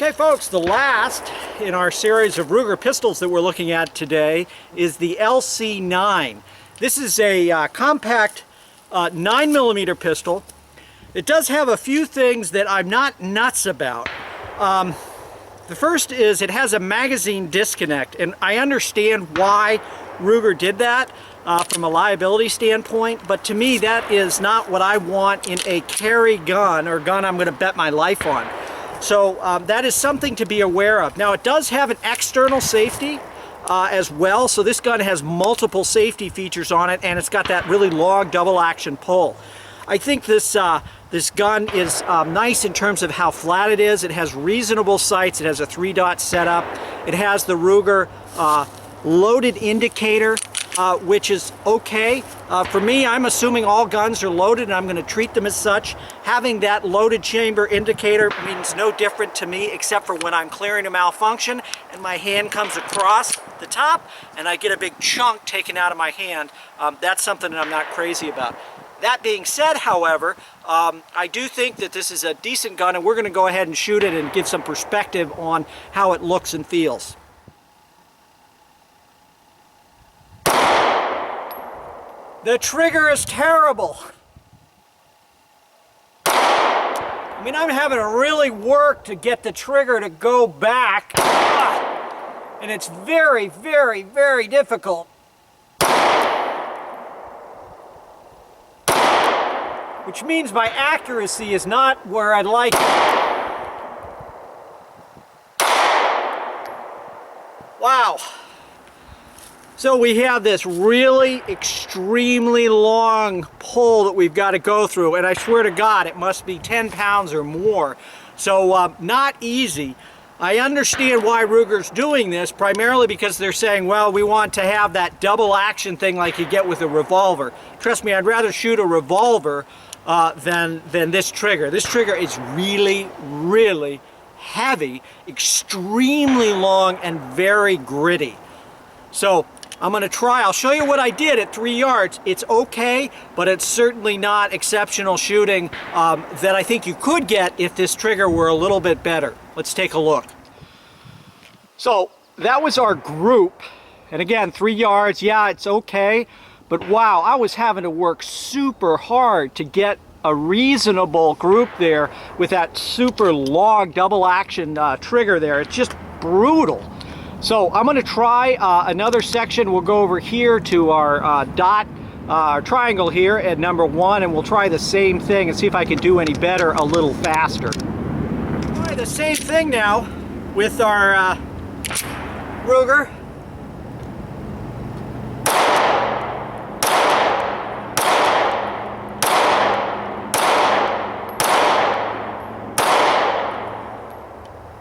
Okay folks, the last in our series of Ruger pistols that we're looking at today is the LC9. This is a compact 9mm pistol. It does have a few things that I'm not nuts about. The first is it has a magazine disconnect, and I understand why Ruger did that from a liability standpoint, but to me that is not what I want in a carry gun or gun I'm going to bet my life on. So that is something to be aware of. Now it does have an external safety as well, so this gun has multiple safety features on it, and it's got that really long double action pull. I think this gun is nice in terms of how flat it is. It has reasonable sights. It has a 3-dot setup. It has the Ruger loaded indicator, which is okay. For me, I'm assuming all guns are loaded and I'm going to treat them as such. Having that loaded chamber indicator means no different to me except for when I'm clearing a malfunction and my hand comes across the top and I get a big chunk taken out of my hand. That's something that I'm not crazy about. That being said, however, I do think that this is a decent gun, and we're going to go ahead and shoot it and give some perspective on how it looks and feels. The trigger is terrible. I mean, I'm having to really work to get the trigger to go back, and it's very, very, very difficult. Which means my accuracy is not where I'd like it. Wow. So we have this really extremely long pull that we've got to go through, and I swear to God it must be 10 pounds or more. So not easy. I understand why Ruger's doing this, primarily because they're saying, well, we want to have that double action thing like you get with a revolver. Trust me, I'd rather shoot a revolver than this trigger. This trigger is really, really heavy, extremely long, and very gritty. So I'm going to try. I'll show you what I did at 3 yards. It's okay, but it's certainly not exceptional shooting that I think you could get if this trigger were a little bit better. Let's take a look. So that was our group, and again, 3 yards. Yeah, it's okay. But wow, I was having to work super hard to get a reasonable group there with that super long double action trigger there. It's just brutal. So I'm going to try another section. We'll go over here to our our triangle here at number 1, and we'll try the same thing and see if I can do any better a little faster. Try the same thing now with our Ruger.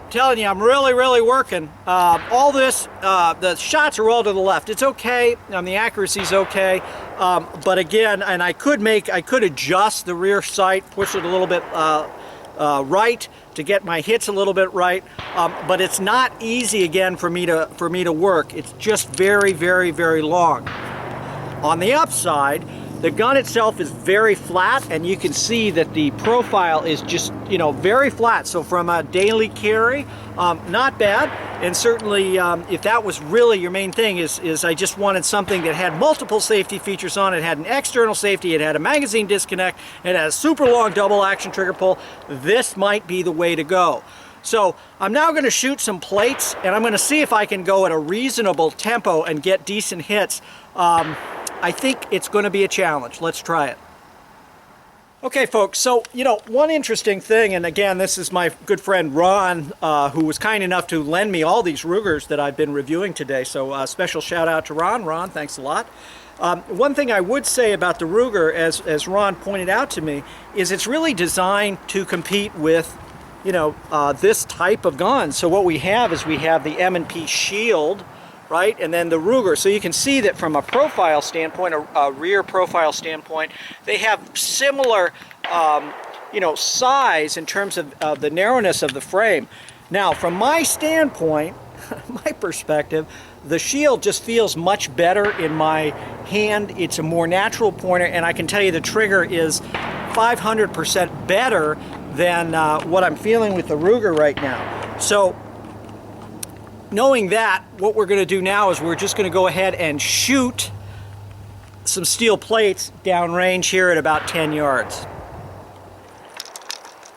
Telling you, I'm really working. All this, the shots are all to the left. It's okay, the accuracy's okay, but again, and I could adjust the rear sight, push it a little bit right to get my hits a little bit right, but it's not easy again for me to work. It's just very, very, very long. On the upside, the gun itself is very flat, and you can see that the profile is just, very flat. So from a daily carry, not bad. And certainly, if that was really your main thing, is I just wanted something that had multiple safety features on it. It had an external safety, it had a magazine disconnect, it had a super long double action trigger pull. This might be the way to go. So I'm now going to shoot some plates, and I'm going to see if I can go at a reasonable tempo and get decent hits. I think it's going to be a challenge. Let's try it. Okay folks, so one interesting thing, and again this is my good friend Ron, who was kind enough to lend me all these Rugers that I've been reviewing today, so special shout out to Ron. Ron, thanks a lot. One thing I would say about the Ruger, as Ron pointed out to me, is it's really designed to compete with this type of gun. So what we have is we have the M&P Shield, right? And then the Ruger. So you can see that from a profile standpoint, a rear profile standpoint, they have similar, size in terms of the narrowness of the frame. Now, from my standpoint, my perspective, the Shield just feels much better in my hand. It's a more natural pointer, and I can tell you the trigger is 500% better than what I'm feeling with the Ruger right now. So knowing that, what we're going to do now is we're just going to go ahead and shoot some steel plates downrange here at about 10 yards.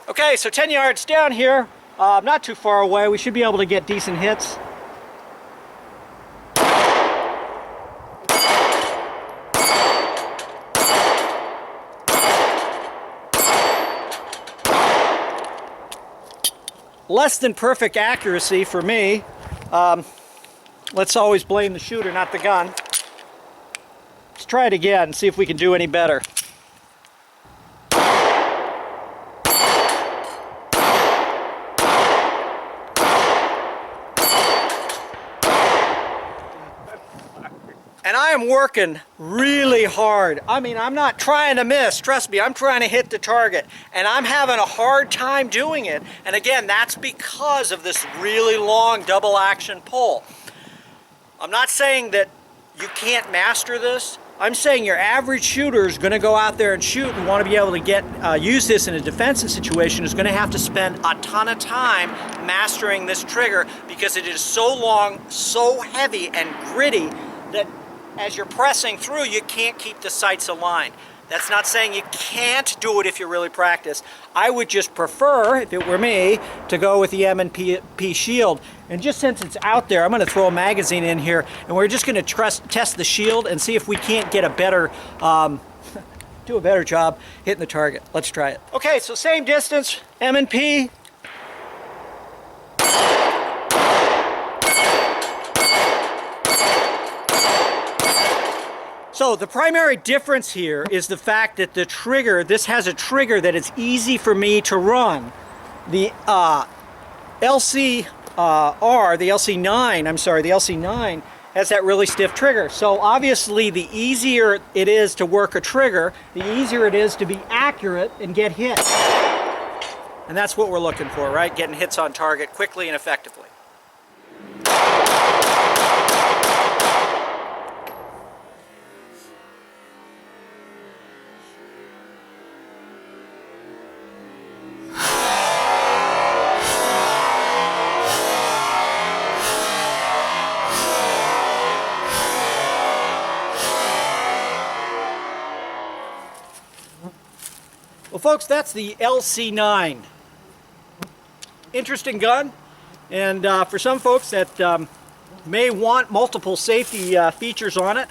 Okay, so 10 yards down here, not too far away, we should be able to get decent hits. Less than perfect accuracy for me. Let's always blame the shooter, not the gun. Let's try it again and see if we can do any better. And I am working really hard. I mean, I'm not trying to miss. Trust me, I'm trying to hit the target. And I'm having a hard time doing it. And again, that's because of this really long double action pull. I'm not saying that you can't master this. I'm saying your average shooter is going to go out there and shoot and want to be able to use this in a defensive situation is going to have to spend a ton of time mastering this trigger because it is so long, so heavy and gritty that as you're pressing through, you can't keep the sights aligned. That's not saying you can't do it if you really practice. I would just prefer, if it were me, to go with the M&P Shield. And just since it's out there, I'm going to throw a magazine in here, and we're just going to test the shield and see if we can't get a better, do a better job hitting the target. Let's try it. Okay, so same distance, M&P. So the primary difference here is the fact that the trigger, this has a trigger that is easy for me to run. The LC9, the LC9 has that really stiff trigger. So obviously the easier it is to work a trigger, the easier it is to be accurate and get hits. And that's what we're looking for, right? Getting hits on target quickly and effectively. Well, folks, that's the LC9. Interesting gun, and for some folks that may want multiple safety features on it,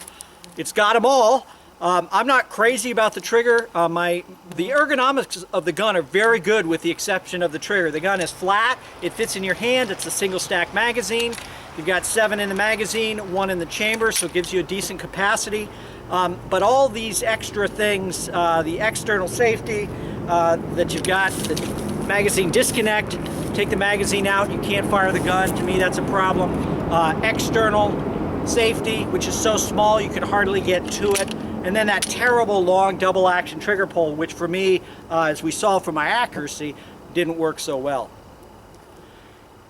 it's got them all. I'm not crazy about the trigger. The ergonomics of the gun are very good with the exception of the trigger. The gun is flat, it fits in your hand, it's a single stack magazine. You've got 7 in the magazine, 1 in the chamber, so it gives you a decent capacity. But all these extra things, the external safety that you've got, the magazine disconnect, take the magazine out, you can't fire the gun, to me that's a problem. External safety, which is so small you can hardly get to it. And then that terrible long double action trigger pull, which for me, as we saw from my accuracy, didn't work so well.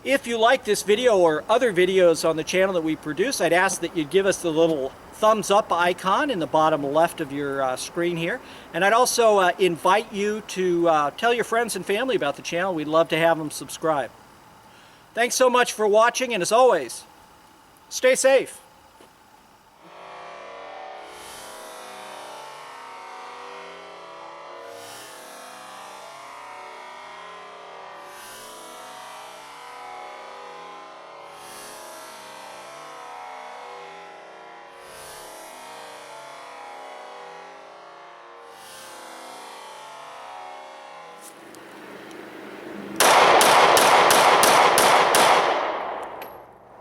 If you like this video or other videos on the channel that we produce, I'd ask that you'd give us the little thumbs up icon in the bottom left of your screen here. And I'd also invite you to tell your friends and family about the channel. We'd love to have them subscribe. Thanks so much for watching, and as always, stay safe.